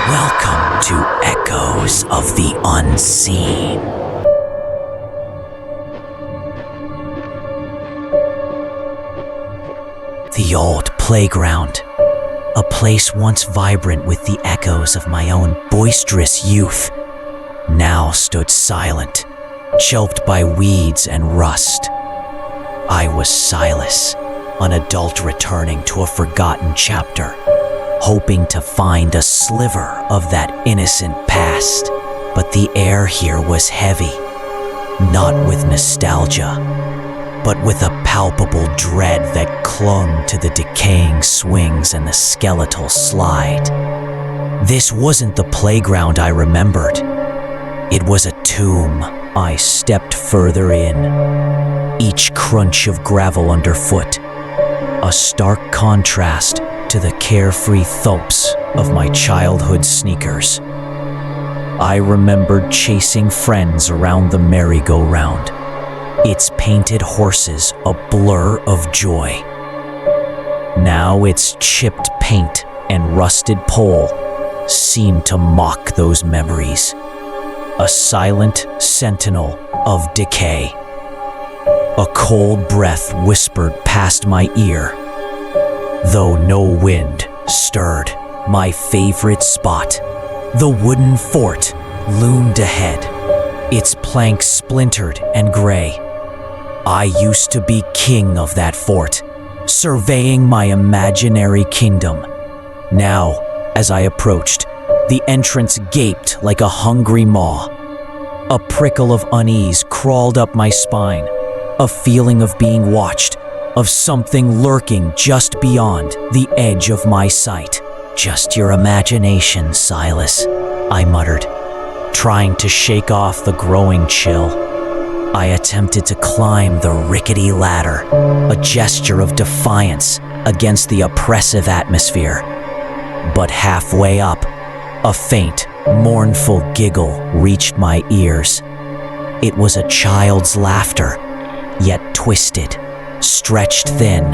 Welcome to Echoes of the Unseen. The old playground, a place once vibrant with the echoes of my own boisterous youth, now stood silent, choked by weeds and rust. I was Silas, an adult returning to a forgotten chapter, hoping to find a sliver of that innocent past. But the air here was heavy, not with nostalgia, but with a palpable dread that clung to the decaying swings and the skeletal slide. This wasn't the playground I remembered. It was a tomb. I stepped further in, each crunch of gravel underfoot, a stark contrast to the carefree thumps of my childhood sneakers. I remembered chasing friends around the merry-go-round, its painted horses a blur of joy. Now its chipped paint and rusted pole seemed to mock those memories, a silent sentinel of decay. A cold breath whispered past my ear, though no wind stirred. My favorite spot, the wooden fort, loomed ahead, its planks splintered and gray. I used to be king of that fort, surveying my imaginary kingdom. Now, as I approached, the entrance gaped like a hungry maw. A prickle of unease crawled up my spine, a feeling of being watched, of something lurking just beyond the edge of my sight. "Just your imagination, Silas," I muttered, trying to shake off the growing chill. I attempted to climb the rickety ladder, a gesture of defiance against the oppressive atmosphere. But halfway up, a faint, mournful giggle reached my ears. It was a child's laughter, yet twisted, stretched thin,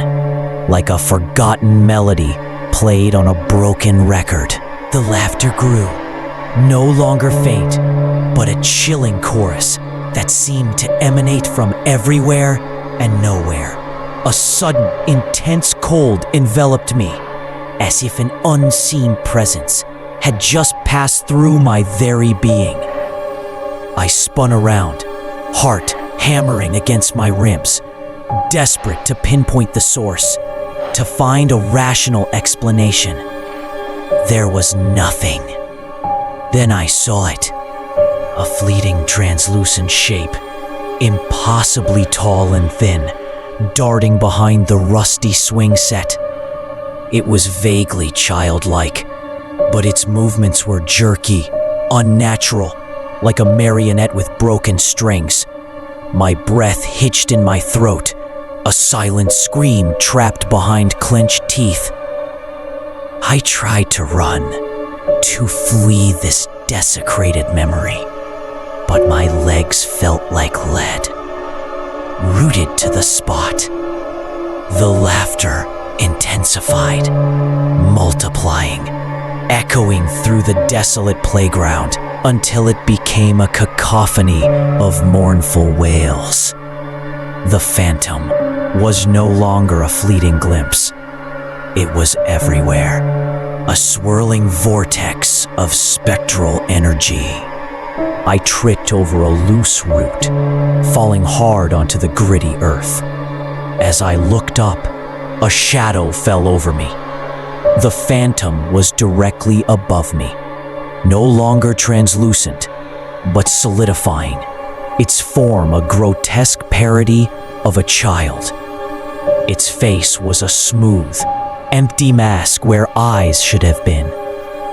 like a forgotten melody played on a broken record. The laughter grew, no longer faint, but a chilling chorus that seemed to emanate from everywhere and nowhere. A sudden, intense cold enveloped me, as if an unseen presence had just passed through my very being. I spun around, heart hammering against my ribs, desperate to pinpoint the source, to find a rational explanation. There was nothing. Then I saw it, a fleeting translucent shape, impossibly tall and thin, darting behind the rusty swing set. It was vaguely childlike, but its movements were jerky, unnatural, like a marionette with broken strings. My breath hitched in my throat, a silent scream trapped behind clenched teeth. I tried to run, to flee this desecrated memory, but my legs felt like lead, rooted to the spot. The laughter intensified, multiplying, echoing through the desolate playground until it became a cacophony of mournful wails. The phantom was no longer a fleeting glimpse. It was everywhere, a swirling vortex of spectral energy. I tripped over a loose root, falling hard onto the gritty earth. As I looked up, a shadow fell over me. The phantom was directly above me, no longer translucent, but solidifying, its form a grotesque parody of a child. Its face was a smooth, empty mask where eyes should have been,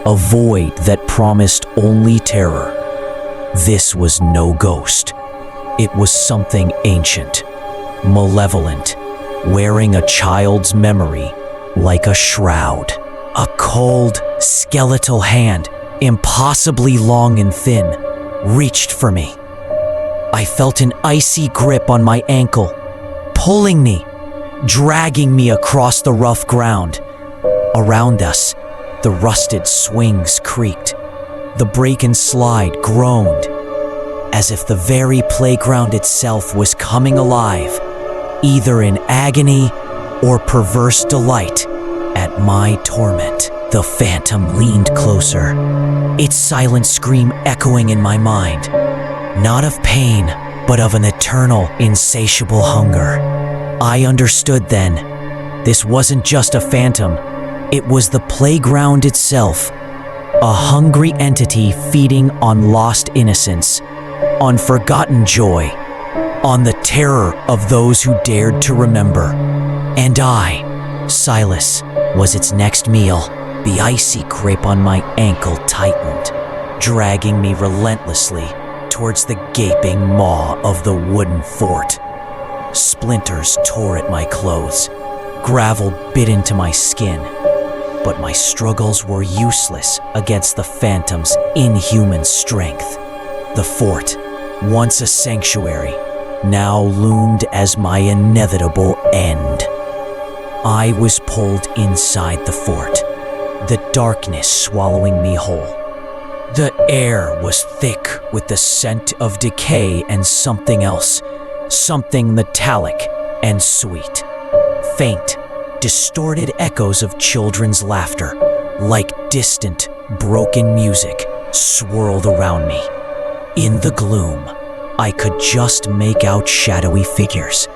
a void that promised only terror. This was no ghost. It was something ancient, malevolent, wearing a child's memory like a shroud. A cold, skeletal hand, impossibly long and thin, reached for me. I felt an icy grip on my ankle, pulling me, dragging me across the rough ground. Around us, The rusted swings creaked. The break and slide groaned, as if the very playground itself was coming alive, either in agony or perverse delight at my torment. The phantom leaned closer, its silent scream echoing in my mind, not of pain, but of an eternal, insatiable hunger. I understood then. This wasn't just a phantom. It was the playground itself, a hungry entity feeding on lost innocence, on forgotten joy, on the terror of those who dared to remember. And I, Silas, was its next meal. The icy grip on my ankle tightened, dragging me relentlessly towards the gaping maw of the wooden fort. Splinters tore at my clothes, gravel bit into my skin, but my struggles were useless against the phantom's inhuman strength. The fort, once a sanctuary, now loomed as my inevitable end. I was pulled inside the fort, the darkness swallowing me whole. The air was thick with the scent of decay and something else, something metallic and sweet. Faint, distorted echoes of children's laughter, like distant, broken music, swirled around me. In the gloom, I could just make out shadowy figures,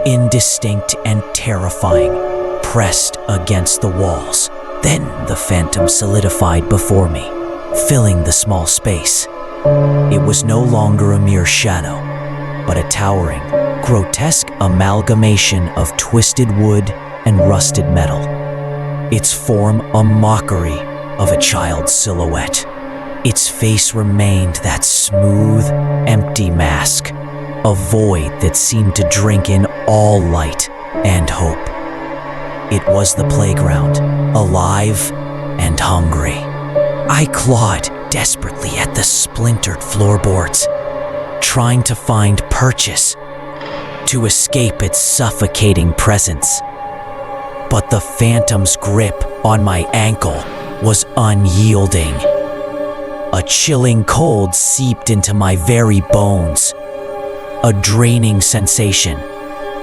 indistinct and terrifying, pressed against the walls. Then the phantom solidified before me, filling the small space. It was no longer a mere shadow, but a towering, grotesque amalgamation of twisted wood and rusted metal, its form a mockery of a child's silhouette. Its face remained that smooth, empty mask, a void that seemed to drink in all light and hope. It was the playground, alive and hungry. I clawed desperately at the splintered floorboards, trying to find purchase, to escape its suffocating presence. But the phantom's grip on my ankle was unyielding. A chilling cold seeped into my very bones, a draining sensation,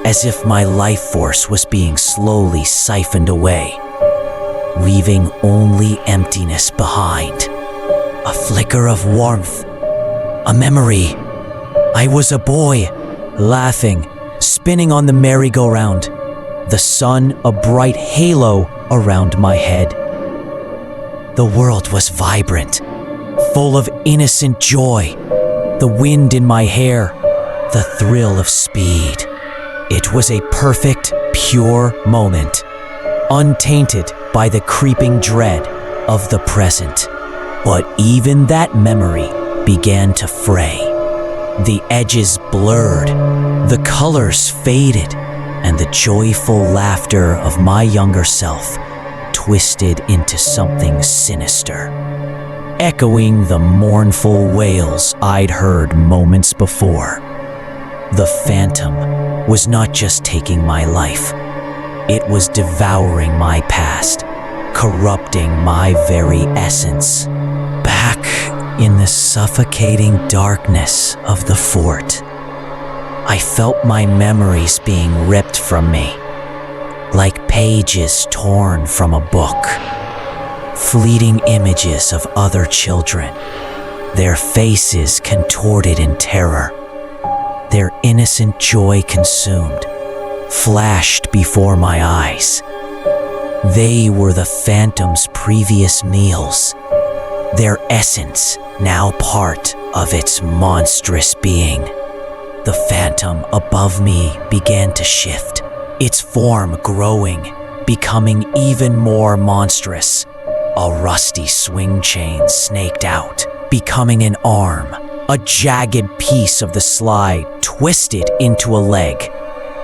as if my life force was being slowly siphoned away, leaving only emptiness behind. A flicker of warmth, a memory. I was a boy, laughing, spinning on the merry-go-round, the sun a bright halo around my head. The world was vibrant, full of innocent joy, the wind in my hair, the thrill of speed. It was a perfect, pure moment, untainted by the creeping dread of the present. But even that memory began to fray. The edges blurred, the colors faded, and the joyful laughter of my younger self twisted into something sinister, echoing the mournful wails I'd heard moments before. The phantom was not just taking my life, it was devouring my past, corrupting my very essence. Back in the suffocating darkness of the fort, I felt my memories being ripped from me, like pages torn from a book. Fleeting images of other children, their faces contorted in terror, their innocent joy consumed, flashed before my eyes. They were the phantom's previous meals, their essence now part of its monstrous being. The phantom above me began to shift, its form growing, becoming even more monstrous. A rusty swing chain snaked out, becoming an arm, a jagged piece of the slide twisted into a leg.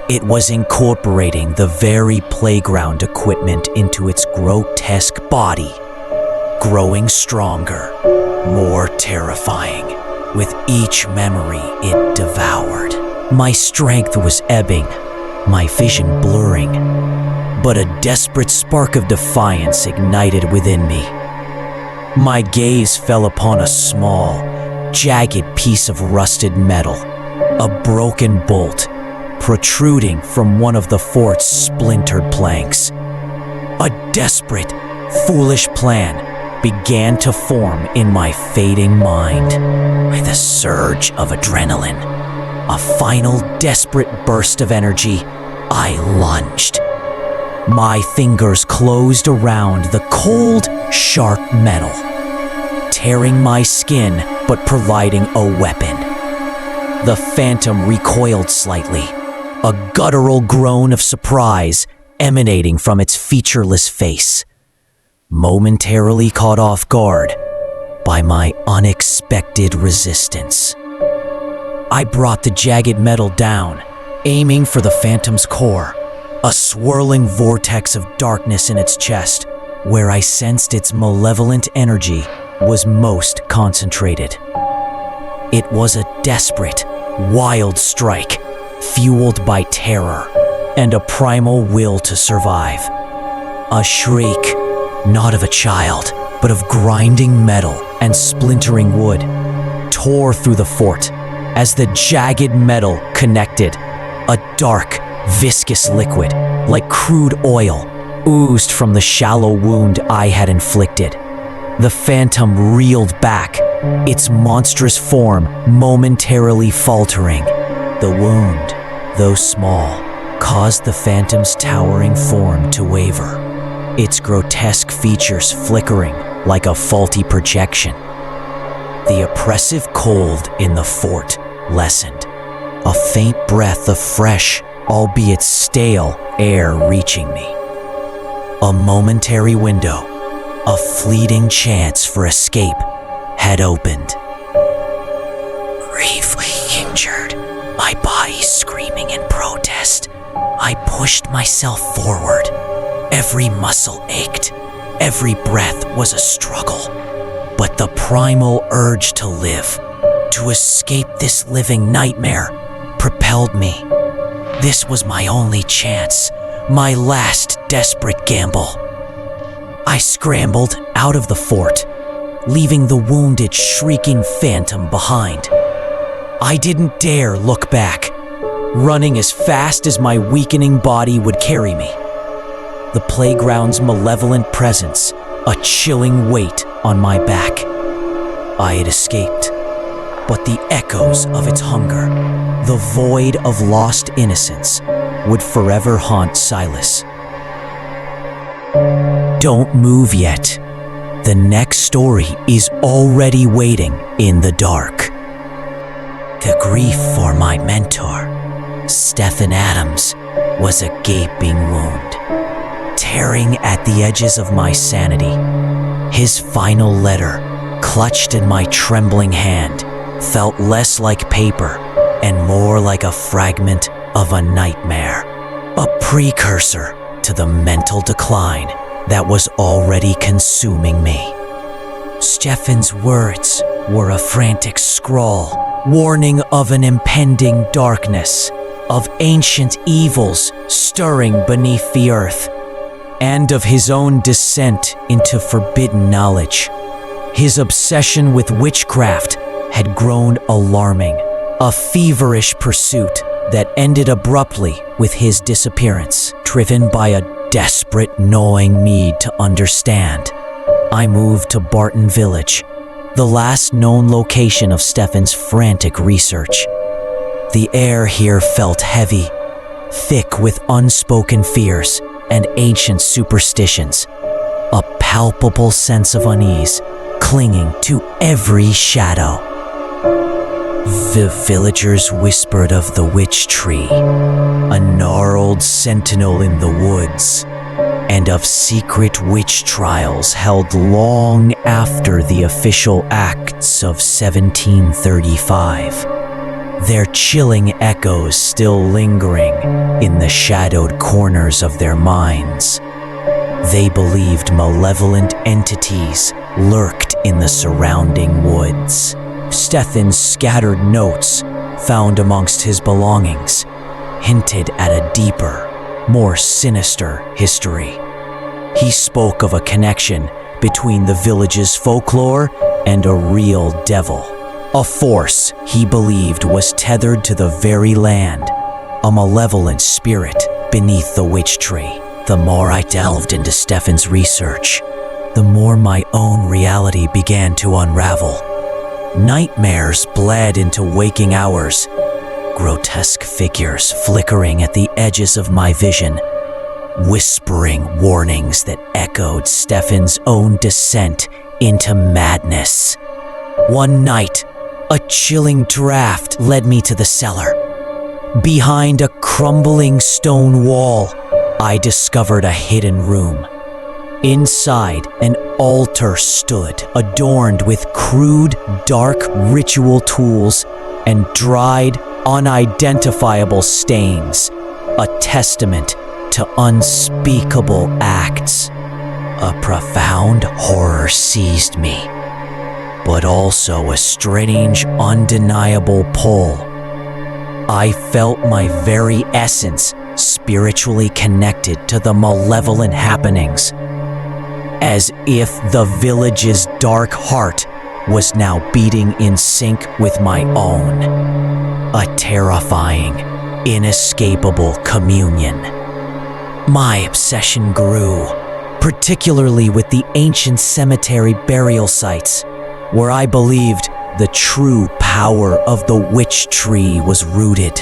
It was incorporating the very playground equipment into its grotesque body, growing stronger, more terrifying, with each memory it devoured. My strength was ebbing, my vision blurring, but a desperate spark of defiance ignited within me. My gaze fell upon a small, jagged piece of rusted metal, a broken bolt protruding from one of the fort's splintered planks. A desperate, foolish plan began to form in my fading mind. With a surge of adrenaline, a final desperate burst of energy, I lunged. My fingers closed around the cold, sharp metal, tearing my skin but providing a weapon. The phantom recoiled slightly, a guttural groan of surprise emanating from its featureless face, momentarily caught off guard by my unexpected resistance. I brought the jagged metal down, aiming for the phantom's core, a swirling vortex of darkness in its chest, where I sensed its malevolent energy was most concentrated. It was a desperate, wild strike, fueled by terror and a primal will to survive. A shriek, not of a child, but of grinding metal and splintering wood, tore through the fort as the jagged metal connected. A dark, viscous liquid, like crude oil, oozed from the shallow wound I had inflicted. The phantom reeled back, its monstrous form momentarily faltering. The wound, though small, caused the phantom's towering form to waver, its grotesque features flickering like a faulty projection. The oppressive cold in the fort lessened, a faint breath of fresh, albeit stale, air reaching me. A momentary window, a fleeting chance for escape, had opened. Gravely injured, my body screaming in protest, I pushed myself forward. Every muscle ached, every breath was a struggle, but the primal urge to live, to escape this living nightmare, propelled me. This was my only chance, my last desperate gamble. I scrambled out of the fort, leaving the wounded, shrieking phantom behind. I didn't dare look back, running as fast as my weakening body would carry me. The playground's malevolent presence, a chilling weight on my back. I had escaped, but the echoes of its hunger, the void of lost innocence, would forever haunt Silas. Don't move yet. The next story is already waiting in the dark. The grief for my mentor, Stephen Adams, was a gaping wound, tearing at the edges of my sanity. His final letter, clutched in my trembling hand, felt less like paper and more like a fragment of a nightmare, a precursor to the mental decline that was already consuming me. Stephen's words were a frantic scrawl, warning of an impending darkness, of ancient evils stirring beneath the earth, and of his own descent into forbidden knowledge. His obsession with witchcraft had grown alarming, a feverish pursuit that ended abruptly with his disappearance, driven by a desperate, gnawing need to understand. I moved to Barton Village, the last known location of Stephen's frantic research. The air here felt heavy, thick with unspoken fears and ancient superstitions, a palpable sense of unease clinging to every shadow. The villagers whispered of the witch tree, a gnarled sentinel in the woods, and of secret witch trials held long after the official acts of 1735, their chilling echoes still lingering in the shadowed corners of their minds. They believed malevolent entities lurked in the surrounding woods. Stephen's scattered notes, found amongst his belongings, hinted at a deeper, more sinister history. He spoke of a connection between the village's folklore and a real devil. A force he believed was tethered to the very land, a malevolent spirit beneath the witch tree. The more I delved into Stefan's research, the more my own reality began to unravel. Nightmares bled into waking hours, grotesque figures flickering at the edges of my vision, whispering warnings that echoed Stefan's own descent into madness. One night, a chilling draft led me to the cellar. Behind a crumbling stone wall, I discovered a hidden room. Inside, an altar stood, adorned with crude, dark ritual tools and dried, unidentifiable stains, a testament to unspeakable acts. A profound horror seized me, but also a strange, undeniable pull. I felt my very essence spiritually connected to the malevolent happenings, as if the village's dark heart was now beating in sync with my own. A terrifying, inescapable communion. My obsession grew, particularly with the ancient cemetery burial sites, where I believed the true power of the witch tree was rooted.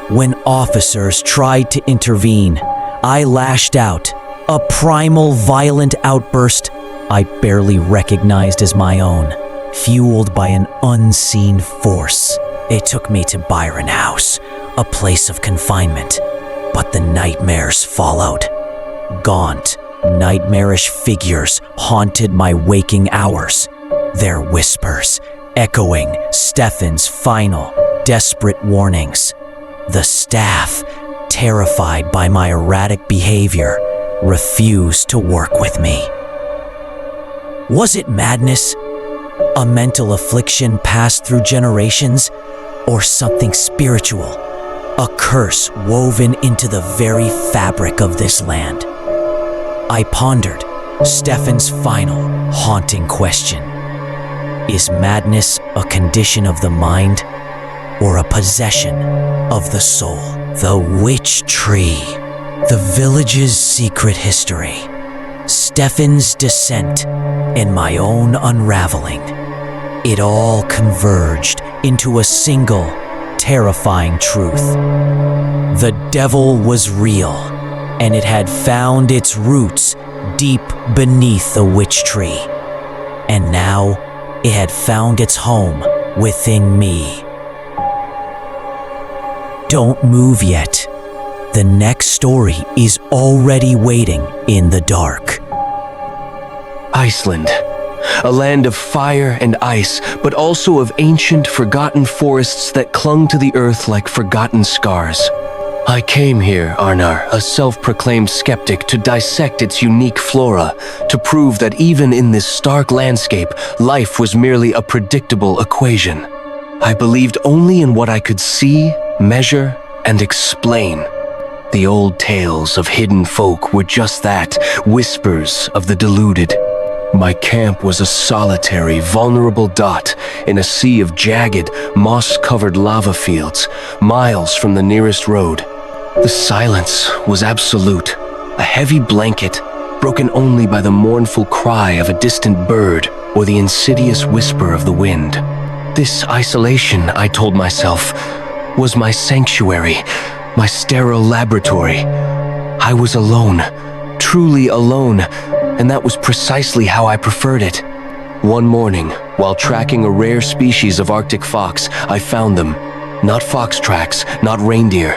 When officers tried to intervene, I lashed out, a primal, violent outburst I barely recognized as my own, fueled by an unseen force. It took me to Byron House, a place of confinement, but the nightmares followed. Gaunt, nightmarish figures haunted my waking hours, their whispers echoing Stefan's final, desperate warnings. The staff, terrified by my erratic behavior, refused to work with me. Was it madness? A mental affliction passed through generations? Or something spiritual? A curse woven into the very fabric of this land? I pondered Stefan's final, haunting question. Is madness a condition of the mind or a possession of the soul? The witch tree, the village's secret history, Stefan's descent, and my own unraveling. It all converged into a single, terrifying truth. The devil was real, and it had found its roots deep beneath the witch tree. And now, it had found its home within me. Don't move yet. The next story is already waiting in the dark. Iceland, a land of fire and ice, but also of ancient, forgotten forests that clung to the earth like forgotten scars. I came here, Arnar, a self-proclaimed skeptic, to dissect its unique flora, to prove that even in this stark landscape, life was merely a predictable equation. I believed only in what I could see, measure, and explain. The old tales of hidden folk were just that, whispers of the deluded. My camp was a solitary, vulnerable dot in a sea of jagged, moss-covered lava fields, miles from the nearest road. The silence was absolute, a heavy blanket, broken only by the mournful cry of a distant bird or the insidious whisper of the wind. This isolation, I told myself, was my sanctuary, my sterile laboratory. I was alone, truly alone, and that was precisely how I preferred it. One morning, while tracking a rare species of Arctic fox, I found them. Not fox tracks, not reindeer.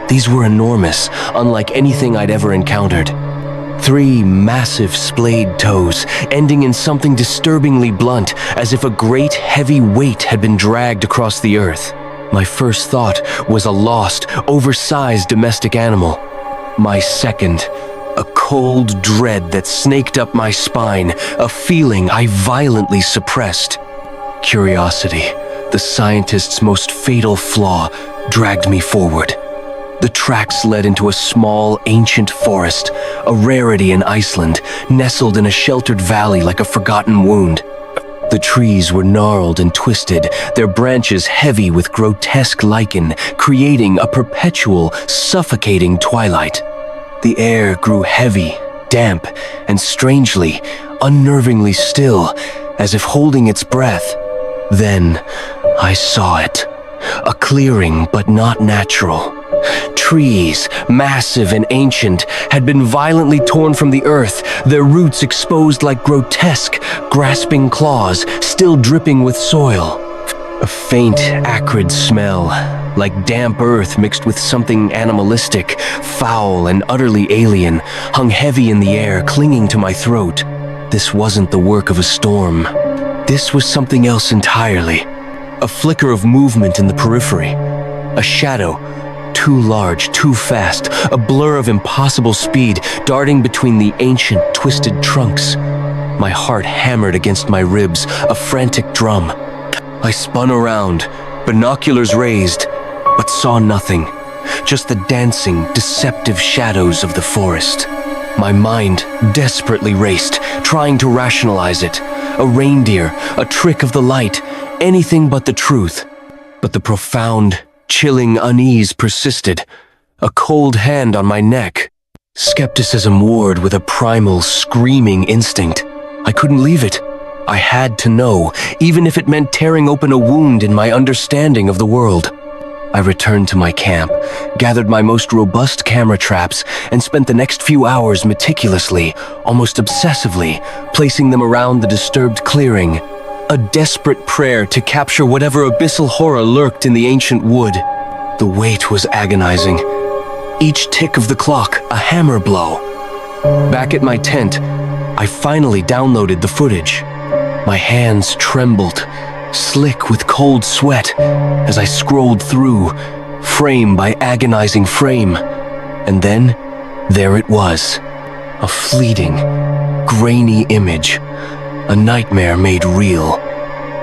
These were enormous, unlike anything I'd ever encountered. 3 massive splayed toes, ending in something disturbingly blunt, as if a great heavy weight had been dragged across the earth. My first thought was a lost, oversized domestic animal. My second, a cold dread that snaked up my spine, a feeling I violently suppressed. Curiosity, the scientist's most fatal flaw, dragged me forward. The tracks led into a small, ancient forest, a rarity in Iceland, nestled in a sheltered valley like a forgotten wound. The trees were gnarled and twisted, their branches heavy with grotesque lichen, creating a perpetual, suffocating twilight. The air grew heavy, damp, and strangely, unnervingly still, as if holding its breath. Then, I saw it. A clearing, but not natural. Trees, massive and ancient, had been violently torn from the earth, their roots exposed like grotesque, grasping claws, still dripping with soil. A faint, acrid smell, like damp earth mixed with something animalistic, foul and utterly alien, hung heavy in the air, clinging to my throat. This wasn't the work of a storm. This was something else entirely. A flicker of movement in the periphery. A shadow, too large, too fast, a blur of impossible speed, darting between the ancient, twisted trunks. My heart hammered against my ribs, a frantic drum. I spun around, binoculars raised, but saw nothing. Just the dancing, deceptive shadows of the forest. My mind desperately raced, trying to rationalize it. A reindeer, a trick of the light, anything but the truth. But the profound, chilling unease persisted, a cold hand on my neck. Skepticism warred with a primal, screaming instinct. I couldn't leave it. I had to know, even if it meant tearing open a wound in my understanding of the world. I returned to my camp, gathered my most robust camera traps, and spent the next few hours meticulously, almost obsessively, placing them around the disturbed clearing. A desperate prayer to capture whatever abyssal horror lurked in the ancient wood. The wait was agonizing. Each tick of the clock, a hammer blow. Back at my tent, I finally downloaded the footage. My hands trembled, slick with cold sweat, as I scrolled through, frame by agonizing frame. And then, there it was. A fleeting, grainy image. A nightmare made real.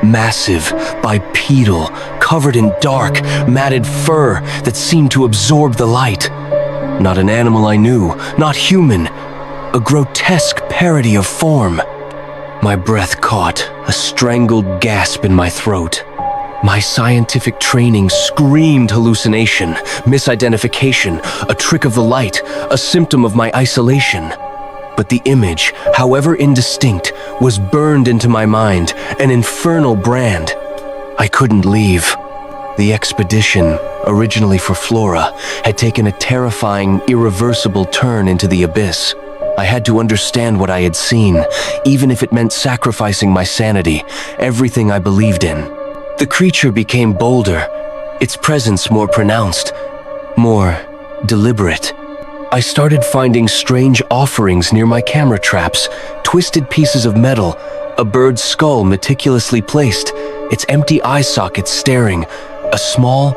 Massive, bipedal, covered in dark, matted fur that seemed to absorb the light. Not an animal I knew, not human. A grotesque parody of form. My breath caught, a strangled gasp in my throat. My scientific training screamed hallucination, misidentification, a trick of the light, a symptom of my isolation. But the image, however indistinct, was burned into my mind, an infernal brand. I couldn't leave. The expedition, originally for Flora, had taken a terrifying, irreversible turn into the abyss. I had to understand what I had seen, even if it meant sacrificing my sanity, everything I believed in. The creature became bolder, its presence more pronounced, more deliberate. I started finding strange offerings near my camera traps, twisted pieces of metal, a bird's skull meticulously placed, its empty eye sockets staring, a small,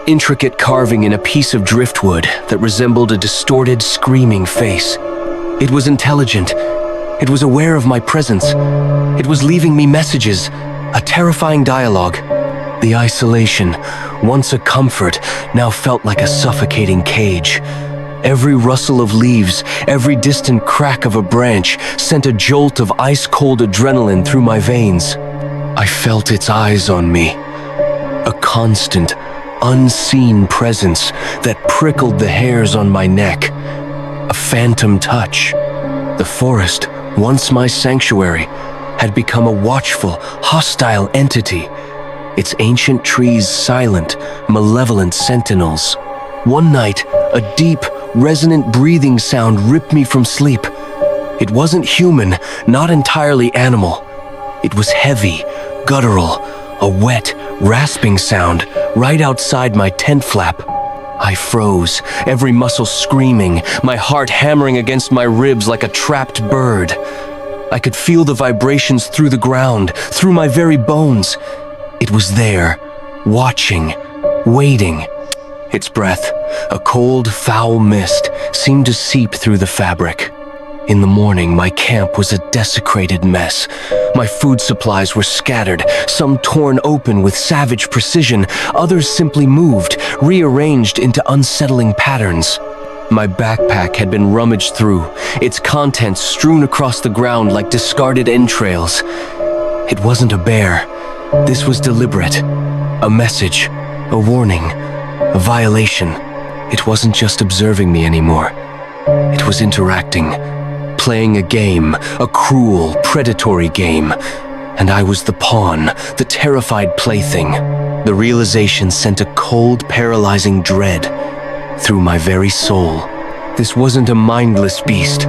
intricate carving in a piece of driftwood that resembled a distorted, screaming face. It was intelligent. It was aware of my presence. It was leaving me messages, a terrifying dialogue. The isolation, once a comfort, now felt like a suffocating cage. Every rustle of leaves, every distant crack of a branch sent a jolt of ice-cold adrenaline through my veins. I felt its eyes on me. A constant, unseen presence that prickled the hairs on my neck. A phantom touch. The forest, once my sanctuary, had become a watchful, hostile entity, its ancient trees silent, malevolent sentinels. One night, a deep, resonant breathing sound ripped me from sleep. It wasn't human, not entirely animal. It was heavy, guttural, a wet, rasping sound right outside my tent flap. I froze, every muscle screaming, my heart hammering against my ribs like a trapped bird. I could feel the vibrations through the ground, through my very bones. It was there, watching, waiting. Its breath, a cold, foul mist, seemed to seep through the fabric. In the morning, my camp was a desecrated mess. My food supplies were scattered, some torn open with savage precision, others simply moved, rearranged into unsettling patterns. My backpack had been rummaged through, its contents strewn across the ground like discarded entrails. It wasn't a bear. This was deliberate. A message, a warning, a violation. It wasn't just observing me anymore. It was interacting, playing a game, a cruel, predatory game. And I was the pawn, the terrified plaything. The realization sent a cold, paralyzing dread through my very soul. This wasn't a mindless beast.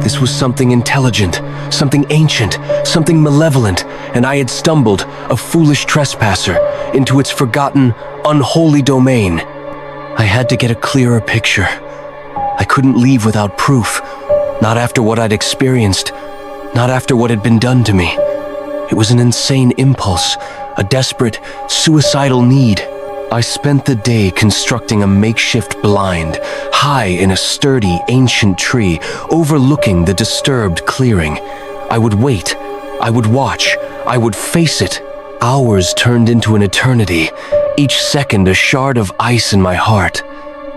This was something intelligent, something ancient, something malevolent, and I had stumbled, a foolish trespasser, into its forgotten, unholy domain. I had to get a clearer picture. I couldn't leave without proof. Not after what I'd experienced. Not after what had been done to me. It was an insane impulse, a desperate, suicidal need. I spent the day constructing a makeshift blind, high in a sturdy, ancient tree, overlooking the disturbed clearing. I would wait. I would watch. I would face it. Hours turned into an eternity, each second a shard of ice in my heart.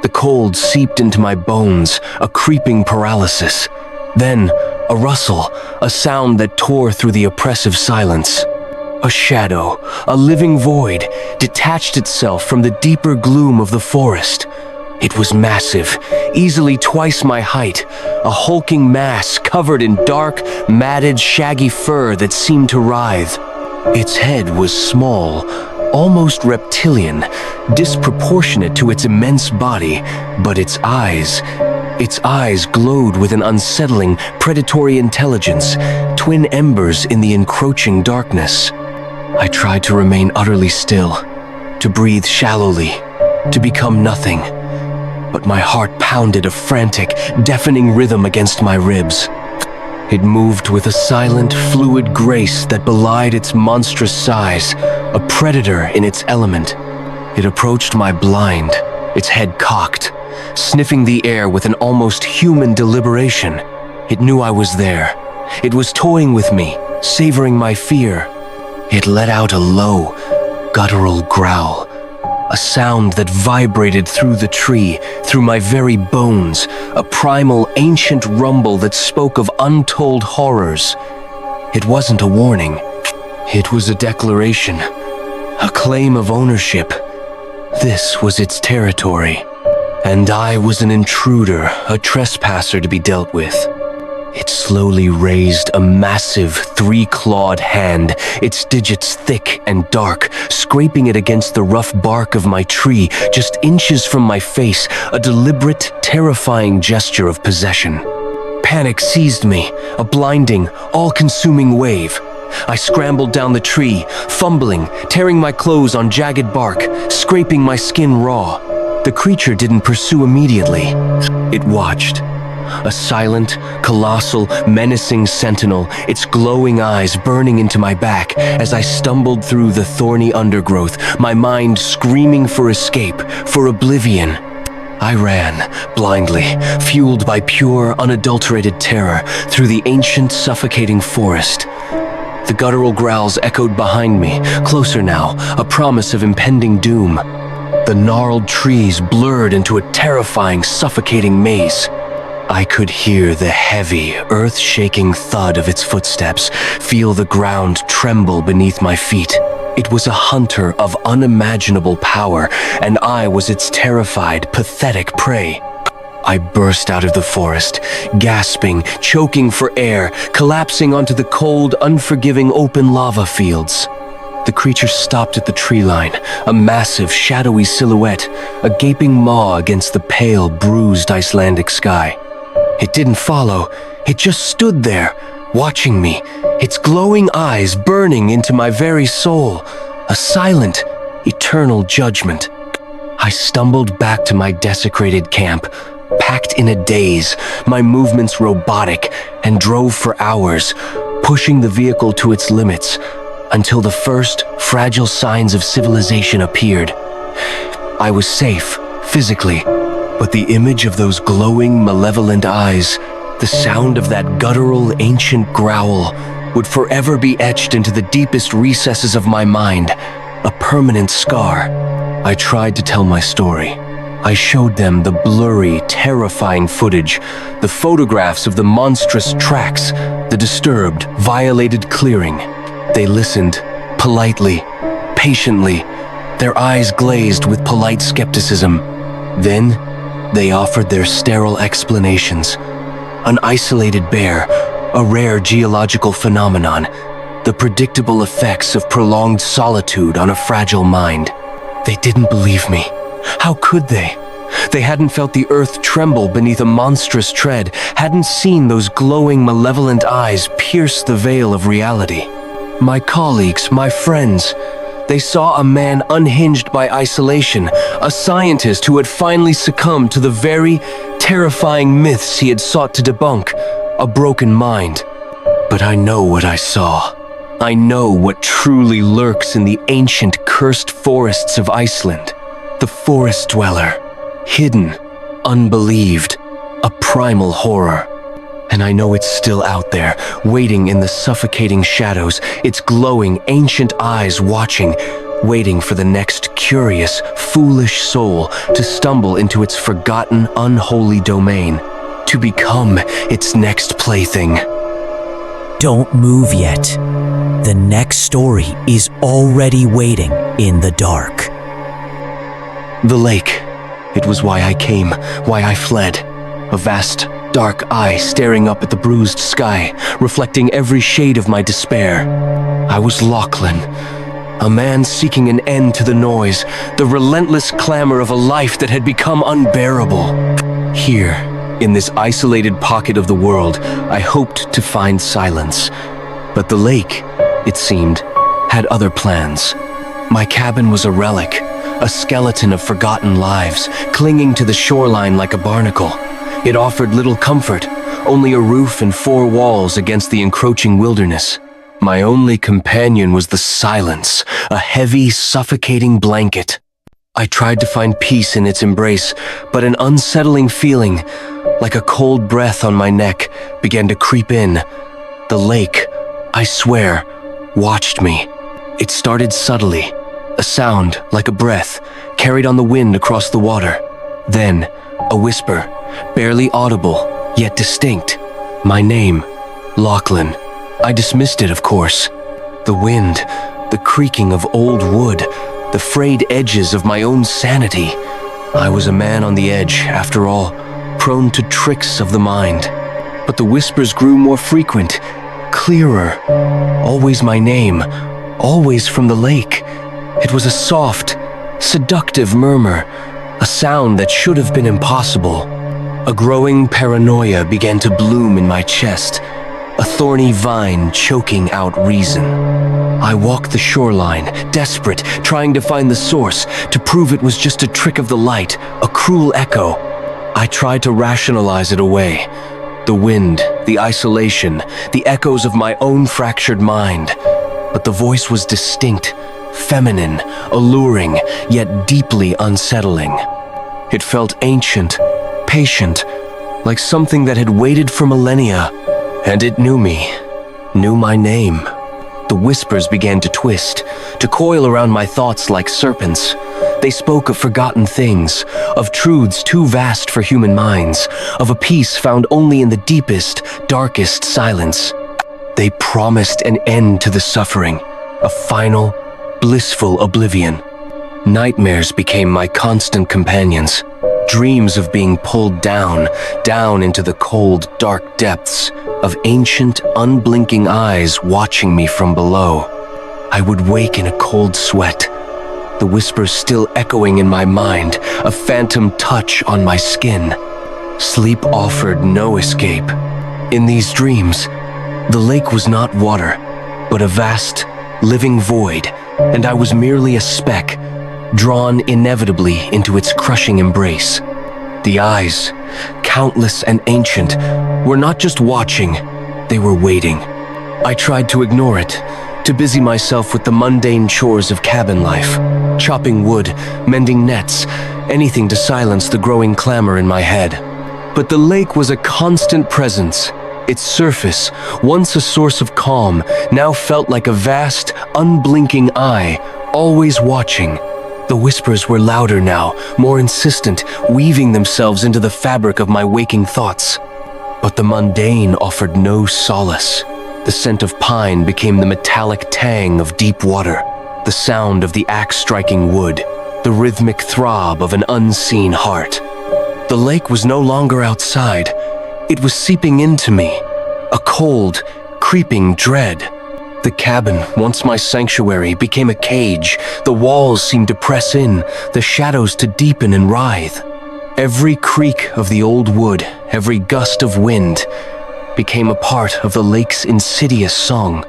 The cold seeped into my bones, a creeping paralysis. Then, a rustle, a sound that tore through the oppressive silence. A shadow, a living void, detached itself from the deeper gloom of the forest. It was massive, easily twice my height, a hulking mass covered in dark, matted, shaggy fur that seemed to writhe. Its head was small, almost reptilian, disproportionate to its immense body, but its eyes glowed with an unsettling, predatory intelligence, twin embers in the encroaching darkness. I tried to remain utterly still, to breathe shallowly, to become nothing, but my heart pounded a frantic, deafening rhythm against my ribs. It moved with a silent, fluid grace that belied its monstrous size, a predator in its element. It approached my blind, its head cocked, sniffing the air with an almost human deliberation. It knew I was there. It was toying with me, savoring my fear. It let out a low, guttural growl, a sound that vibrated through the tree, through my very bones, a primal, ancient rumble that spoke of untold horrors. It wasn't a warning. It was a declaration, a claim of ownership. This was its territory, and I was an intruder, a trespasser to be dealt with. It slowly raised a massive, three-clawed hand, its digits thick and dark, scraping it against the rough bark of my tree, just inches from my face, a deliberate, terrifying gesture of possession. Panic seized me, a blinding, all-consuming wave. I scrambled down the tree, fumbling, tearing my clothes on jagged bark, scraping my skin raw. The creature didn't pursue immediately. It watched. A silent, colossal, menacing sentinel, its glowing eyes burning into my back as I stumbled through the thorny undergrowth, my mind screaming for escape, for oblivion. I ran, blindly, fueled by pure, unadulterated terror, through the ancient, suffocating forest. The guttural growls echoed behind me, closer now, a promise of impending doom. The gnarled trees blurred into a terrifying, suffocating maze. I could hear the heavy, earth-shaking thud of its footsteps, feel the ground tremble beneath my feet. It was a hunter of unimaginable power, and I was its terrified, pathetic prey. I burst out of the forest, gasping, choking for air, collapsing onto the cold, unforgiving open lava fields. The creature stopped at the tree line, a massive, shadowy silhouette, a gaping maw against the pale, bruised Icelandic sky. It didn't follow, it just stood there, watching me, its glowing eyes burning into my very soul, a silent, eternal judgment. I stumbled back to my desecrated camp, packed in a daze, my movements robotic, and drove for hours, pushing the vehicle to its limits, until the first fragile signs of civilization appeared. I was safe, physically, but the image of those glowing, malevolent eyes The sound of that guttural, ancient growl would forever be etched into the deepest recesses of my mind, a permanent scar. I tried to tell my story. I showed them the blurry, terrifying footage, the photographs of the monstrous tracks, the disturbed, violated clearing. They listened, politely, patiently, their eyes glazed with polite skepticism. Then, they offered their sterile explanations. An isolated bear, a rare geological phenomenon, the predictable effects of prolonged solitude on a fragile mind. They didn't believe me. How could they? They hadn't felt the earth tremble beneath a monstrous tread, hadn't seen those glowing, malevolent eyes pierce the veil of reality. My colleagues, my friends, they saw a man unhinged by isolation, a scientist who had finally succumbed to the very terrifying myths he had sought to debunk, a broken mind. But I know what I saw. I know what truly lurks in the ancient, cursed forests of Iceland. The forest dweller, hidden, unbelieved, a primal horror. And I know it's still out there, waiting in the suffocating shadows, its glowing, ancient eyes watching, waiting for the next curious, foolish soul to stumble into its forgotten, unholy domain, to become its next plaything. Don't move yet. The next story is already waiting in the dark. The lake. It was why I came, why I fled. A vast, dark eye staring up at the bruised sky, reflecting every shade of my despair. I was Lachlan, a man seeking an end to the noise, the relentless clamor of a life that had become unbearable. Here, in this isolated pocket of the world, I hoped to find silence. But the lake, it seemed, had other plans. My cabin was a relic, a skeleton of forgotten lives, clinging to the shoreline like a barnacle. It offered little comfort, only a roof and four walls against the encroaching wilderness. My only companion was the silence, a heavy, suffocating blanket. I tried to find peace in its embrace, but an unsettling feeling, like a cold breath on my neck, began to creep in. The lake, I swear, watched me. It started subtly, a sound like a breath, carried on the wind across the water. Then, a whisper, barely audible, yet distinct. My name, Lachlan. I dismissed it, of course. The wind, the creaking of old wood, the frayed edges of my own sanity. I was a man on the edge, after all, prone to tricks of the mind. But the whispers grew more frequent, clearer. Always my name, always from the lake. It was a soft, seductive murmur, a sound that should have been impossible. A growing paranoia began to bloom in my chest, a thorny vine choking out reason. I walked the shoreline, desperate, trying to find the source, to prove it was just a trick of the light, a cruel echo. I tried to rationalize it away. The wind, the isolation, the echoes of my own fractured mind. But the voice was distinct, feminine, alluring, yet deeply unsettling. It felt ancient, patient, like something that had waited for millennia. And it knew me, knew my name. The whispers began to twist, to coil around my thoughts like serpents. They spoke of forgotten things, of truths too vast for human minds, of a peace found only in the deepest, darkest silence. They promised an end to the suffering, a final, blissful oblivion. Nightmares became my constant companions, dreams of being pulled down into the cold, dark depths, of ancient, unblinking eyes watching me from below. I would wake in a cold sweat, the whispers still echoing in my mind, a phantom touch on my skin. Sleep offered no escape. In these dreams, the lake was not water, but a vast, living void, and I was merely a speck, drawn inevitably into its crushing embrace. The eyes, countless and ancient, were not just watching, they were waiting. I tried to ignore it, to busy myself with the mundane chores of cabin life, chopping wood, mending nets, anything to silence the growing clamor in my head. but the lake was a constant presence. Its surface, once a source of calm, now felt like a vast, unblinking eye, always watching. The whispers were louder now, more insistent, weaving themselves into the fabric of my waking thoughts. But the mundane offered no solace. The scent of pine became the metallic tang of deep water, the sound of the axe striking wood, the rhythmic throb of an unseen heart. The lake was no longer outside. It was seeping into me, a cold, creeping dread. The cabin, once my sanctuary, became a cage. The walls seemed to press in, the shadows to deepen and writhe. Every creak of the old wood, every gust of wind, became a part of the lake's insidious song.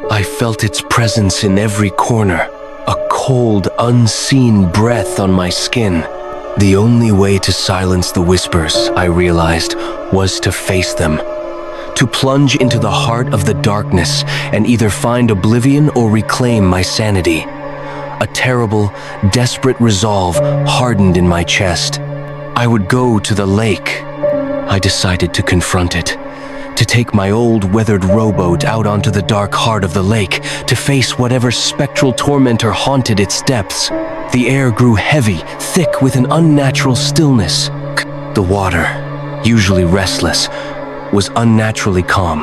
I felt its presence in every corner, a cold, unseen breath on my skin. The only way to silence the whispers, I realized, was to face them. To plunge into the heart of the darkness and either find oblivion or reclaim my sanity. A terrible, desperate resolve hardened in my chest. I would go to the lake. I decided to confront it. To take my old, weathered rowboat out onto the dark heart of the lake, to face whatever spectral tormentor haunted its depths. The air grew heavy, thick with an unnatural stillness. The water, usually restless, was unnaturally calm,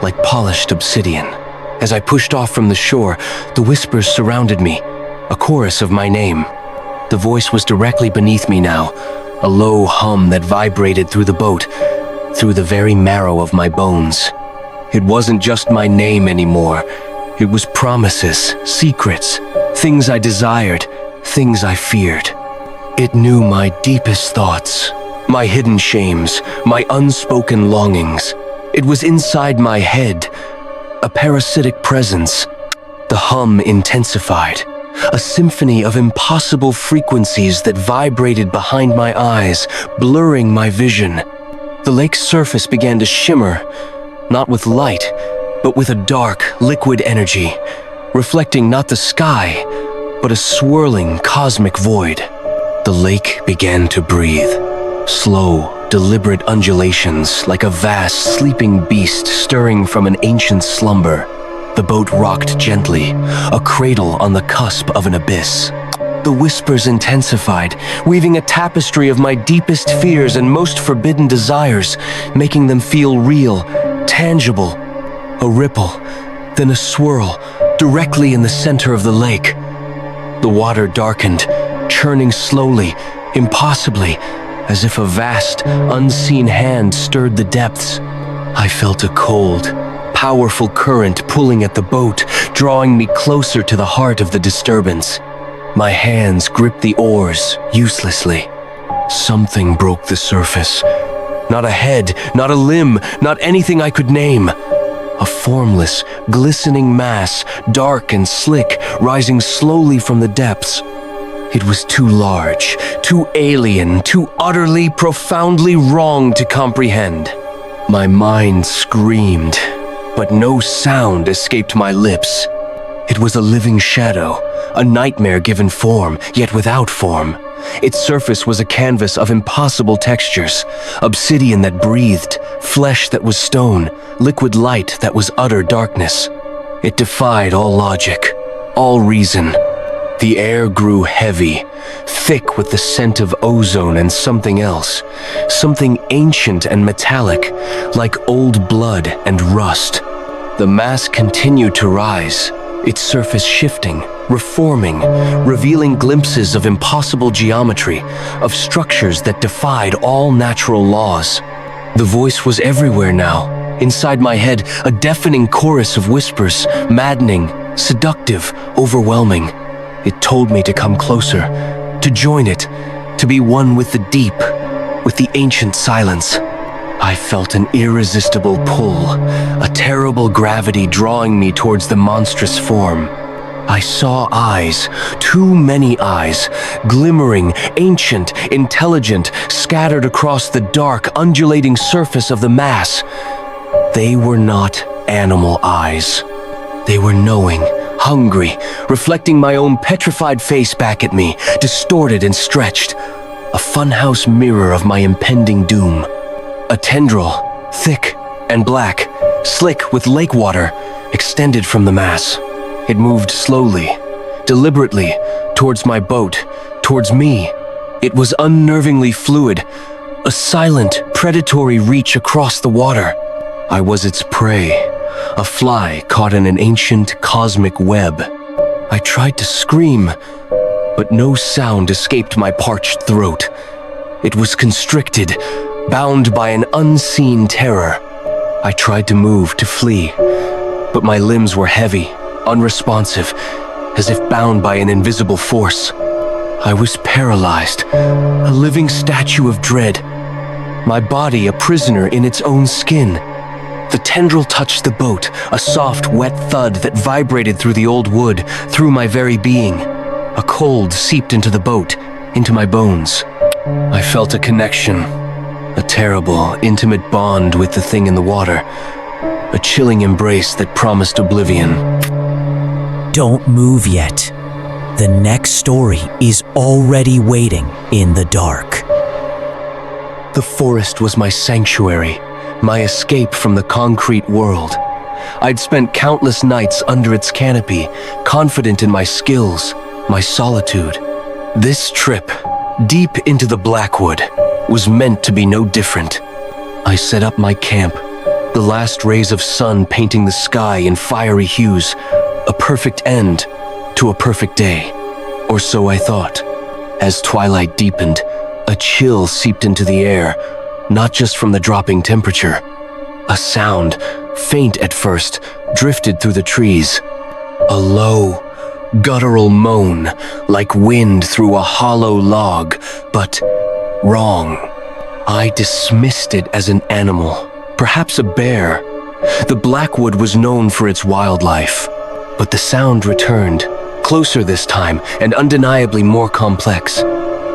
like polished obsidian. As I pushed off from the shore, the whispers surrounded me, a chorus of my name. The voice was directly beneath me now, a low hum that vibrated through the boat, through the very marrow of my bones. It wasn't just my name anymore. It was promises, secrets, things I desired, things I feared. It knew my deepest thoughts, my hidden shames, my unspoken longings. It was inside my head, a parasitic presence. The hum intensified, a symphony of impossible frequencies that vibrated behind my eyes, blurring my vision. The lake's surface began to shimmer, not with light, but with a dark, liquid energy, reflecting not the sky, but a swirling cosmic void. The lake began to breathe, slow, deliberate undulations like a vast, sleeping beast stirring from an ancient slumber. The boat rocked gently, a cradle on the cusp of an abyss. The whispers intensified, weaving a tapestry of my deepest fears and most forbidden desires, making them feel real, tangible. A ripple, then a swirl, directly in the center of the lake. The water darkened, churning slowly, impossibly, as if a vast, unseen hand stirred the depths. I felt a cold, powerful current pulling at the boat, drawing me closer to the heart of the disturbance. My hands gripped the oars, uselessly. Something broke the surface. Not a head, not a limb, not anything I could name. A formless, glistening mass, dark and slick, rising slowly from the depths. It was too large, too alien, too utterly, profoundly wrong to comprehend. My mind screamed, but no sound escaped my lips. It was a living shadow, a nightmare given form, yet without form. Its surface was a canvas of impossible textures, obsidian that breathed, flesh that was stone, liquid light that was utter darkness. It defied all logic, all reason. The air grew heavy, thick with the scent of ozone and something else, something ancient and metallic, like old blood and rust. The mass continued to rise, its surface shifting, reforming, revealing glimpses of impossible geometry, of structures that defied all natural laws. The voice was everywhere now, inside my head, a deafening chorus of whispers, maddening, seductive, overwhelming. It told me to come closer, to join it, to be one with the deep, with the ancient silence. I felt an irresistible pull, a terrible gravity drawing me towards the monstrous form. I saw eyes, too many eyes, glimmering, ancient, intelligent, scattered across the dark, undulating surface of the mass. They were not animal eyes. They were knowing, hungry, reflecting my own petrified face back at me, distorted and stretched. a funhouse mirror of my impending doom. A tendril, thick and black, slick with lake water, extended from the mass. It moved slowly, deliberately, towards my boat, towards me. It was unnervingly fluid, a silent, predatory reach across the water. I was its prey, a fly caught in an ancient cosmic web. I tried to scream, but no sound escaped my parched throat. It was constricted, bound by an unseen terror. I tried to move, to flee, but my limbs were heavy, unresponsive, as if bound by an invisible force. I was paralyzed, a living statue of dread, my body a prisoner in its own skin. The tendril touched the boat, a soft, wet thud that vibrated through the old wood, through my very being. A cold seeped into the boat, into my bones. I felt a connection, a terrible, intimate bond with the thing in the water, a chilling embrace that promised oblivion. Don't move yet. The next story is already waiting in the dark. The forest was my sanctuary, my escape from the concrete world. I'd spent countless nights under its canopy, confident in my skills, my solitude. This trip, deep into the Blackwood, was meant to be no different. I set up my camp, the last rays of sun painting the sky in fiery hues, a perfect end to a perfect day, or so I thought. As twilight deepened, a chill seeped into the air, not just from the dropping temperature. A sound, faint at first, drifted through the trees. A low, guttural moan, like wind through a hollow log, but wrong. I dismissed it as an animal, perhaps a bear. The Blackwood was known for its wildlife, but the sound returned, closer this time and undeniably more complex.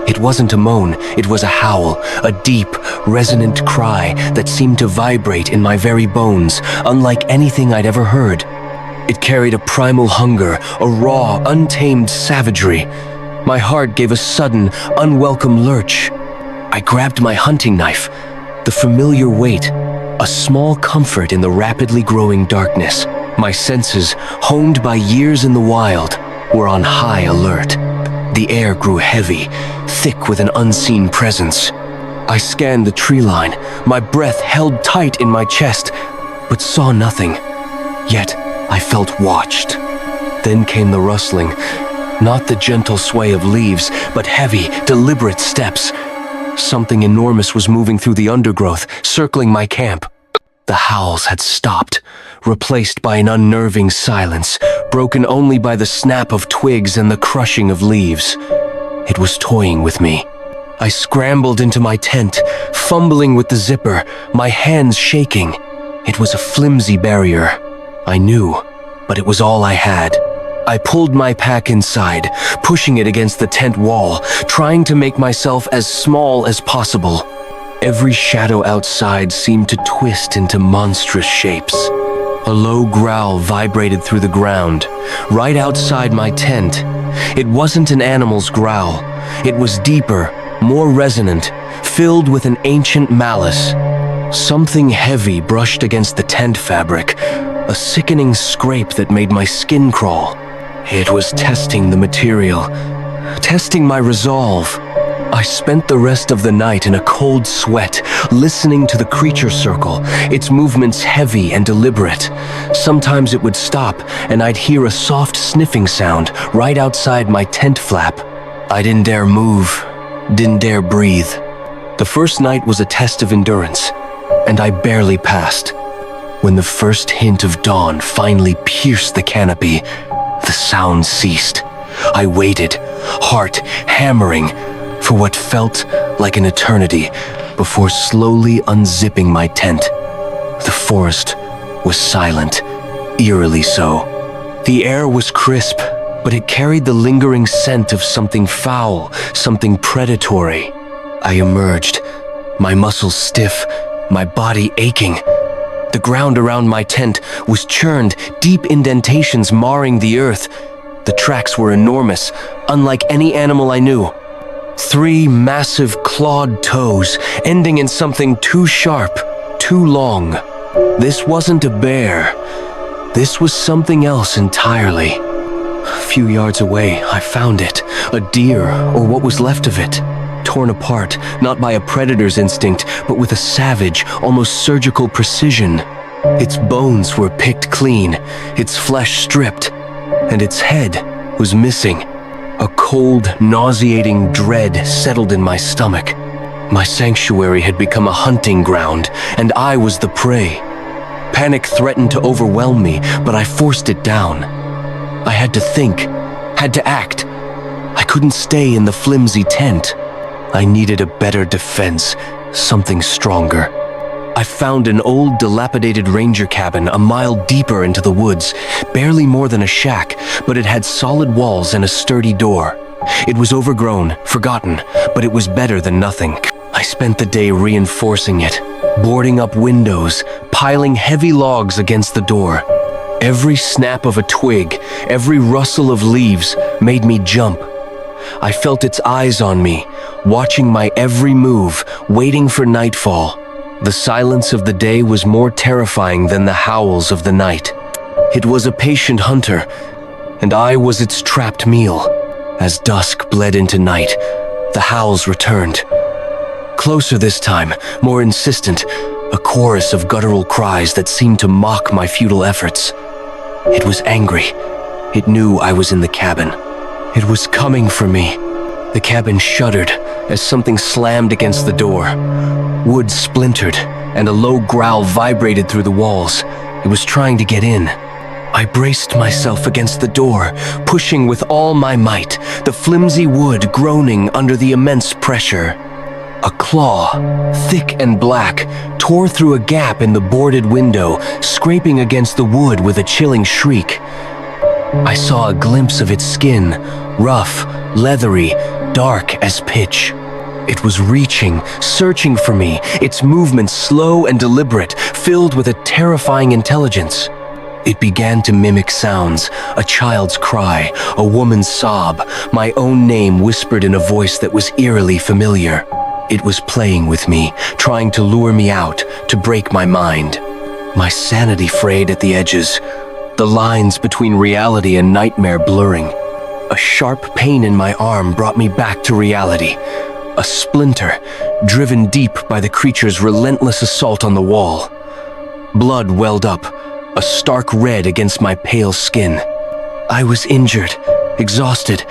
It wasn't a moan, it was a howl, a deep, resonant cry that seemed to vibrate in my very bones, unlike anything I'd ever heard. It carried a primal hunger, a raw, untamed savagery. My heart gave a sudden, unwelcome lurch. I grabbed my hunting knife, the familiar weight, a small comfort in the rapidly growing darkness. My senses, honed by years in the wild, were on high alert. The air grew heavy, thick with an unseen presence. I scanned the tree line, my breath held tight in my chest, but saw nothing. Yet, I felt watched. Then came the rustling, not the gentle sway of leaves, but heavy, deliberate steps. Something enormous was moving through the undergrowth, circling my camp. The howls had stopped, replaced by an unnerving silence, broken only by the snap of twigs and the crushing of leaves. It was toying with me. I scrambled into my tent, fumbling with the zipper, my hands shaking. It was a flimsy barrier. I knew, but it was all I had. I pulled my pack inside, pushing it against the tent wall, trying to make myself as small as possible. Every shadow outside seemed to twist into monstrous shapes. A low growl vibrated through the ground, right outside my tent. It wasn't an animal's growl. It was deeper, more resonant, filled with an ancient malice. Something heavy brushed against the tent fabric, a sickening scrape that made my skin crawl. It was testing the material, testing my resolve. I spent the rest of the night in a cold sweat, listening to the creature circle, its movements heavy and deliberate. Sometimes it would stop, and I'd hear a soft sniffing sound right outside my tent flap. I didn't dare move, didn't dare breathe. The first night was a test of endurance, and I barely passed. When the first hint of dawn finally pierced the canopy, the sound ceased. I waited, heart hammering, for what felt like an eternity before slowly unzipping my tent. The forest was silent, eerily so. The air was crisp, but it carried the lingering scent of something foul, something predatory. I emerged, my muscles stiff, my body aching. The ground around my tent was churned, deep indentations marring the earth. The tracks were enormous, unlike any animal I knew. 3 massive clawed toes, ending in something too sharp, too long. This wasn't a bear. This was something else entirely. A few yards away, I found it. A deer, or what was left of it. Torn apart, not by a predator's instinct, but with a savage, almost surgical precision. Its bones were picked clean, its flesh stripped, and its head was missing. A cold, nauseating dread settled in my stomach. My sanctuary had become a hunting ground, and I was the prey. Panic threatened to overwhelm me, but I forced it down. I had to think, had to act. I couldn't stay in the flimsy tent. I needed a better defense, something stronger. I found an old, dilapidated ranger cabin a mile deeper into the woods, barely more than a shack, but it had solid walls and a sturdy door. It was overgrown, forgotten, but it was better than nothing. I spent the day reinforcing it, boarding up windows, piling heavy logs against the door. Every snap of a twig, every rustle of leaves made me jump. I felt its eyes on me, watching my every move, waiting for nightfall. The silence of the day was more terrifying than the howls of the night. It was a patient hunter, and I was its trapped meal. As dusk bled into night, the howls returned. Closer this time, more insistent, a chorus of guttural cries that seemed to mock my futile efforts. It was angry. It knew I was in the cabin. It was coming for me. The cabin shuddered as something slammed against the door. Wood splintered, and a low growl vibrated through the walls. It was trying to get in. I braced myself against the door, pushing with all my might, the flimsy wood groaning under the immense pressure. A claw, thick and black, tore through a gap in the boarded window, scraping against the wood with a chilling shriek. I saw a glimpse of its skin, rough, leathery, dark as pitch. It was reaching, searching for me, its movements slow and deliberate, filled with a terrifying intelligence. It began to mimic sounds, a child's cry, a woman's sob, my own name whispered in a voice that was eerily familiar. It was playing with me, trying to lure me out, to break my mind. My sanity frayed at the edges, the lines between reality and nightmare blurring. A sharp pain in my arm brought me back to reality. A splinter, driven deep by the creature's relentless assault on the wall. Blood welled up, a stark red against my pale skin. I was injured, exhausted,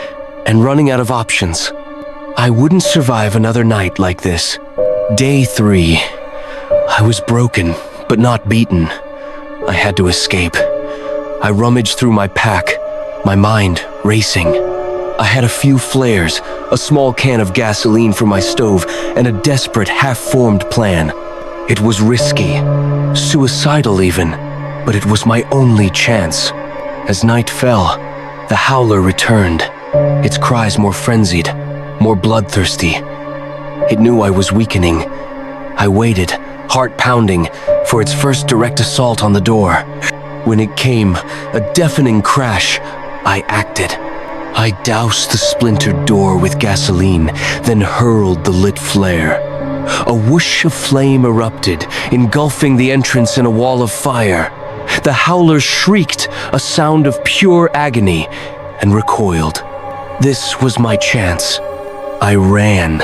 and running out of options. I wouldn't survive another night like this. Day 3. I was broken, but not beaten. I had to escape. I rummaged through my pack, my mind racing. I had a few flares, a small can of gasoline for my stove, and a desperate, half-formed plan. It was risky, suicidal even, but it was my only chance. As night fell, the howler returned, its cries more frenzied, more bloodthirsty. It knew I was weakening. I waited, heart pounding, for its first direct assault on the door. When it came, a deafening crash, I acted. I doused the splintered door with gasoline, then hurled the lit flare. A whoosh of flame erupted, engulfing the entrance in a wall of fire. The howler shrieked, a sound of pure agony, and recoiled. This was my chance. I ran,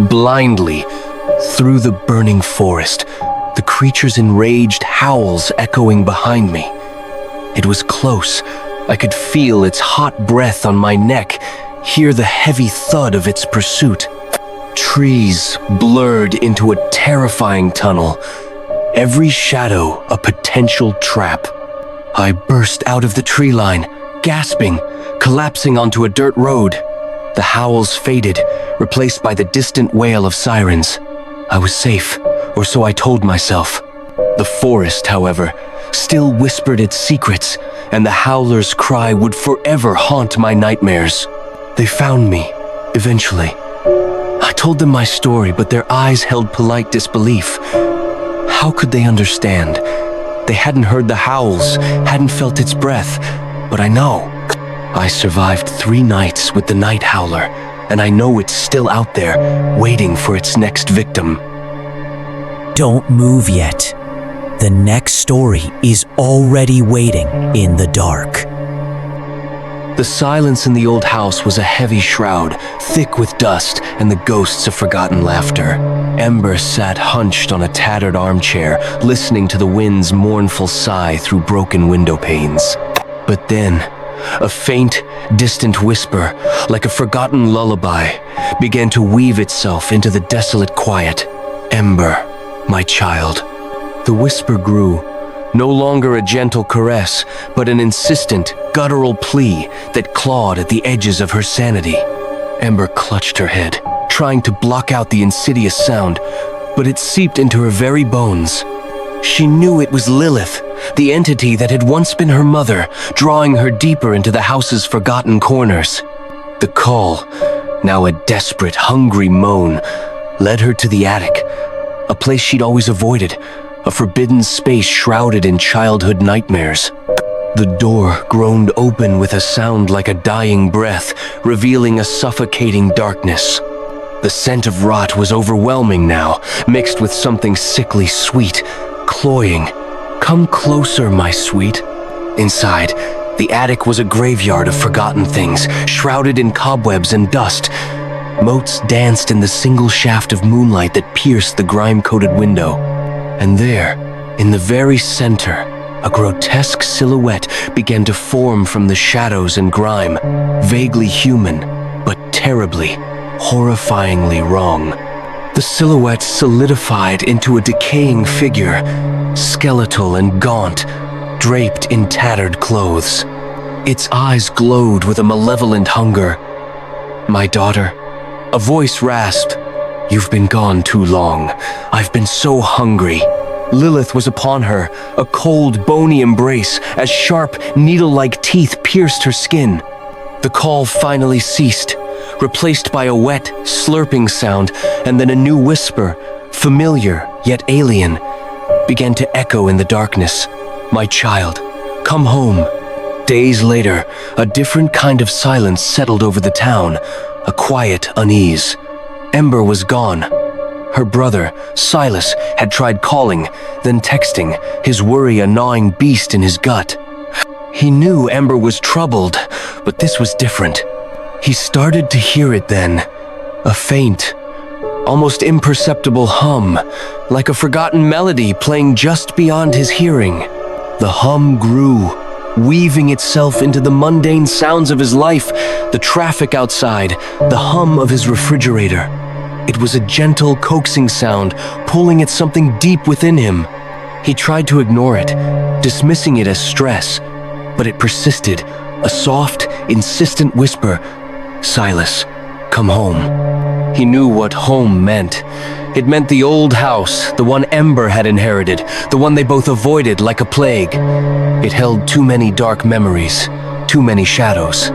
blindly, through the burning forest, the creature's enraged howls echoing behind me. It was close. I could feel its hot breath on my neck, hear the heavy thud of its pursuit. Trees blurred into a terrifying tunnel, every shadow a potential trap. I burst out of the tree line, gasping, collapsing onto a dirt road. The howls faded, replaced by the distant wail of sirens. I was safe, or so I told myself. The forest, however, still whispered its secrets, and the howler's cry would forever haunt my nightmares. They found me, eventually. I told them my story, but their eyes held polite disbelief. How could they understand? They hadn't heard the howls, hadn't felt its breath, but I know. I survived 3 nights with the night howler, and I know it's still out there, waiting for its next victim. Don't move yet. The next story is already waiting in the dark. The silence in the old house was a heavy shroud, thick with dust and the ghosts of forgotten laughter. Ember sat hunched on a tattered armchair, listening to the wind's mournful sigh through broken window panes. But then, a faint, distant whisper, like a forgotten lullaby, began to weave itself into the desolate quiet. Ember, my child. The whisper grew, no longer a gentle caress, but an insistent, guttural plea that clawed at the edges of her sanity. Ember clutched her head, trying to block out the insidious sound, but it seeped into her very bones. She knew it was Lilith, the entity that had once been her mother, drawing her deeper into the house's forgotten corners. The call, now a desperate, hungry moan, led her to the attic, a place she'd always avoided, a forbidden space shrouded in childhood nightmares. The door groaned open with a sound like a dying breath, revealing a suffocating darkness. The scent of rot was overwhelming now, mixed with something sickly sweet, cloying. Come closer, my sweet. Inside, the attic was a graveyard of forgotten things, shrouded in cobwebs and dust. Motes danced in the single shaft of moonlight that pierced the grime-coated window. And there, in the very center, a grotesque silhouette began to form from the shadows and grime, vaguely human, but terribly, horrifyingly wrong. The silhouette solidified into a decaying figure, skeletal and gaunt, draped in tattered clothes. Its eyes glowed with a malevolent hunger. My daughter, a voice rasped, "You've been gone too long. I've been so hungry." Lilith was upon her, a cold, bony embrace as sharp, needle-like teeth pierced her skin. The call finally ceased, replaced by a wet, slurping sound, and then a new whisper, familiar yet alien, began to echo in the darkness. "My child, come home." Days later, a different kind of silence settled over the town, a quiet unease. Ember was gone. Her brother, Silas, had tried calling, then texting, his worry a gnawing beast in his gut. He knew Ember was troubled, but this was different. He started to hear it then, a faint, almost imperceptible hum, like a forgotten melody playing just beyond his hearing. The hum grew, weaving itself into the mundane sounds of his life, the traffic outside, the hum of his refrigerator. It was a gentle, coaxing sound, pulling at something deep within him. He tried to ignore it, dismissing it as stress, but it persisted, a soft, insistent whisper, "Silas, come home." He knew what home meant. It meant the old house, the one Ember had inherited, the one they both avoided like a plague. It held too many dark memories, too many shadows.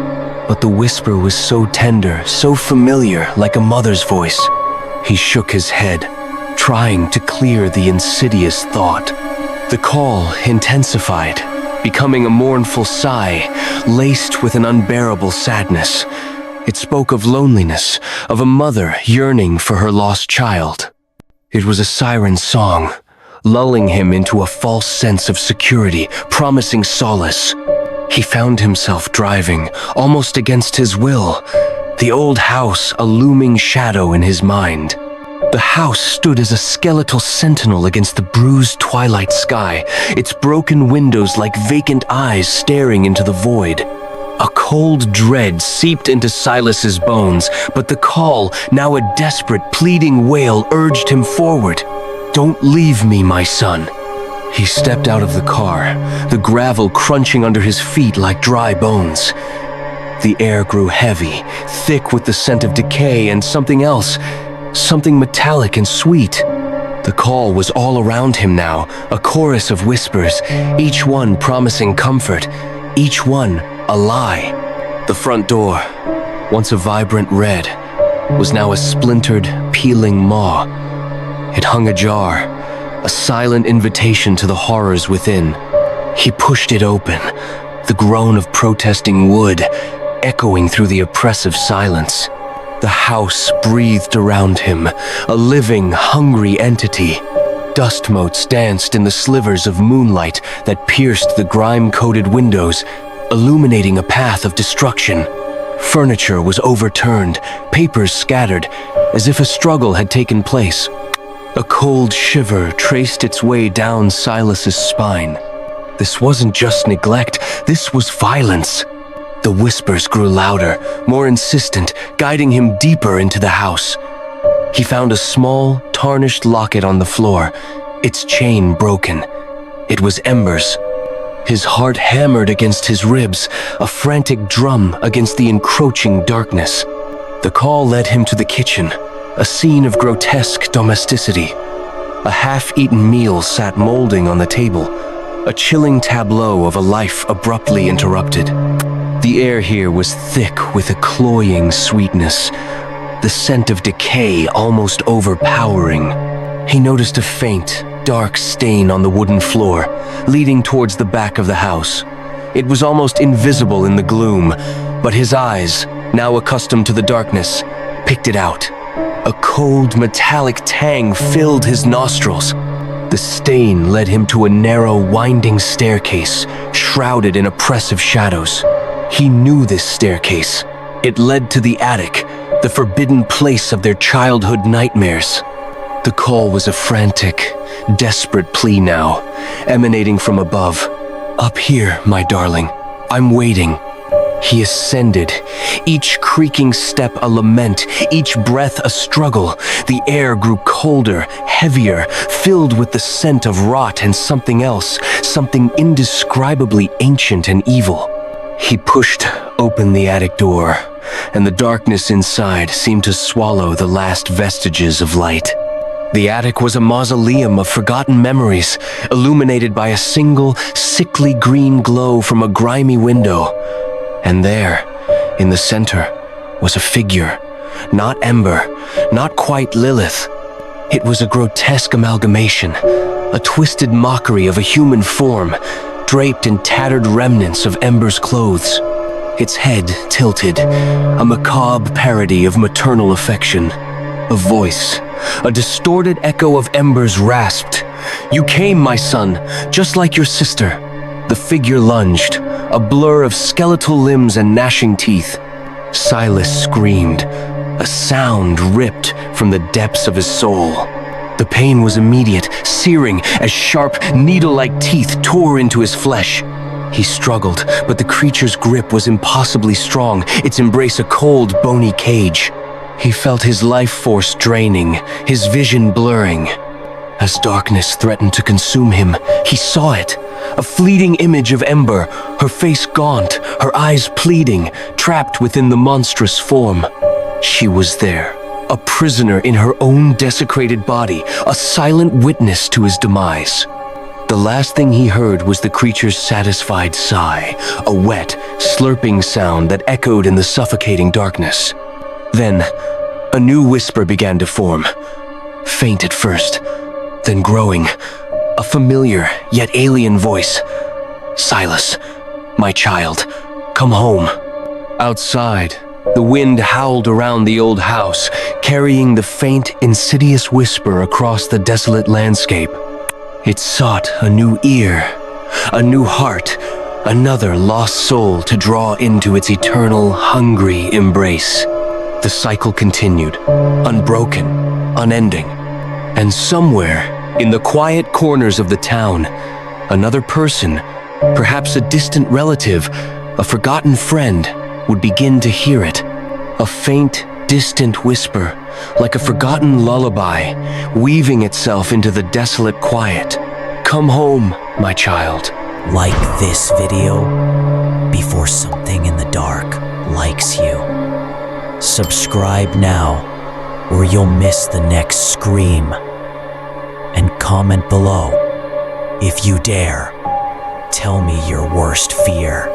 But the whisper was so tender, so familiar, like a mother's voice. He shook his head, trying to clear the insidious thought. The call intensified, becoming a mournful sigh, laced with an unbearable sadness. It spoke of loneliness, of a mother yearning for her lost child. It was a siren song, lulling him into a false sense of security, promising solace. He found himself driving, almost against his will, the old house a looming shadow in his mind. The house stood as a skeletal sentinel against the bruised twilight sky, its broken windows like vacant eyes staring into the void. A cold dread seeped into Silas's bones, but the call, now a desperate, pleading wail, urged him forward. "Don't leave me, my son." He stepped out of the car, the gravel crunching under his feet like dry bones. The air grew heavy, thick with the scent of decay and something else, something metallic and sweet. The call was all around him now, a chorus of whispers, each one promising comfort, each one a lie. The front door, once a vibrant red, was now a splintered, peeling maw. It hung ajar, a silent invitation to the horrors within. He pushed it open, the groan of protesting wood echoing through the oppressive silence. The house breathed around him, a living, hungry entity. Dust motes danced in the slivers of moonlight that pierced the grime-coated windows, illuminating a path of destruction. Furniture was overturned, papers scattered, as if a struggle had taken place. A cold shiver traced its way down Silas's spine. This wasn't just neglect, this was violence. The whispers grew louder, more insistent, guiding him deeper into the house. He found a small, tarnished locket on the floor, its chain broken. It was Ember's. His heart hammered against his ribs, a frantic drum against the encroaching darkness. The call led him to the kitchen, a scene of grotesque domesticity. A half-eaten meal sat molding on the table, a chilling tableau of a life abruptly interrupted. The air here was thick with a cloying sweetness, the scent of decay almost overpowering. He noticed a faint, dark stain on the wooden floor, leading towards the back of the house. It was almost invisible in the gloom, but his eyes, now accustomed to the darkness, picked it out. A cold, metallic tang filled his nostrils. The stain led him to a narrow, winding staircase, shrouded in oppressive shadows. He knew this staircase. It led to the attic, the forbidden place of their childhood nightmares. The call was a frantic, desperate plea now, emanating from above. "Up here, my darling. I'm waiting." He ascended, each creaking step a lament, each breath a struggle. The air grew colder, heavier, filled with the scent of rot and something else, something indescribably ancient and evil. He pushed open the attic door, and the darkness inside seemed to swallow the last vestiges of light. The attic was a mausoleum of forgotten memories, illuminated by a single, sickly green glow from a grimy window. And there, in the center, was a figure, not Ember, not quite Lilith. It was a grotesque amalgamation, a twisted mockery of a human form, draped in tattered remnants of Ember's clothes. Its head tilted, a macabre parody of maternal affection. A voice, a distorted echo of Ember's rasped, "You came, my son, just like your sister." The figure lunged, a blur of skeletal limbs and gnashing teeth. Silas screamed, a sound ripped from the depths of his soul. The pain was immediate, searing as sharp, needle-like teeth tore into his flesh. He struggled, but the creature's grip was impossibly strong, its embrace a cold, bony cage. He felt his life force draining, his vision blurring. As darkness threatened to consume him, he saw it, a fleeting image of Ember, her face gaunt, her eyes pleading, trapped within the monstrous form. She was there, a prisoner in her own desecrated body, a silent witness to his demise. The last thing he heard was the creature's satisfied sigh, a wet, slurping sound that echoed in the suffocating darkness. Then, a new whisper began to form, faint at first, then growing, a familiar yet alien voice. "Silas, my child, come home." Outside, the wind howled around the old house, carrying the faint, insidious whisper across the desolate landscape. It sought a new ear, a new heart, another lost soul to draw into its eternal, hungry embrace. The cycle continued, unbroken, unending. And somewhere, in the quiet corners of the town, another person, perhaps a distant relative, a forgotten friend, would begin to hear it. A faint, distant whisper, like a forgotten lullaby, weaving itself into the desolate quiet. "Come home, my child." Like this video before something in the dark likes you. Subscribe now, or you'll miss the next scream. And comment below, if you dare, tell me your worst fear.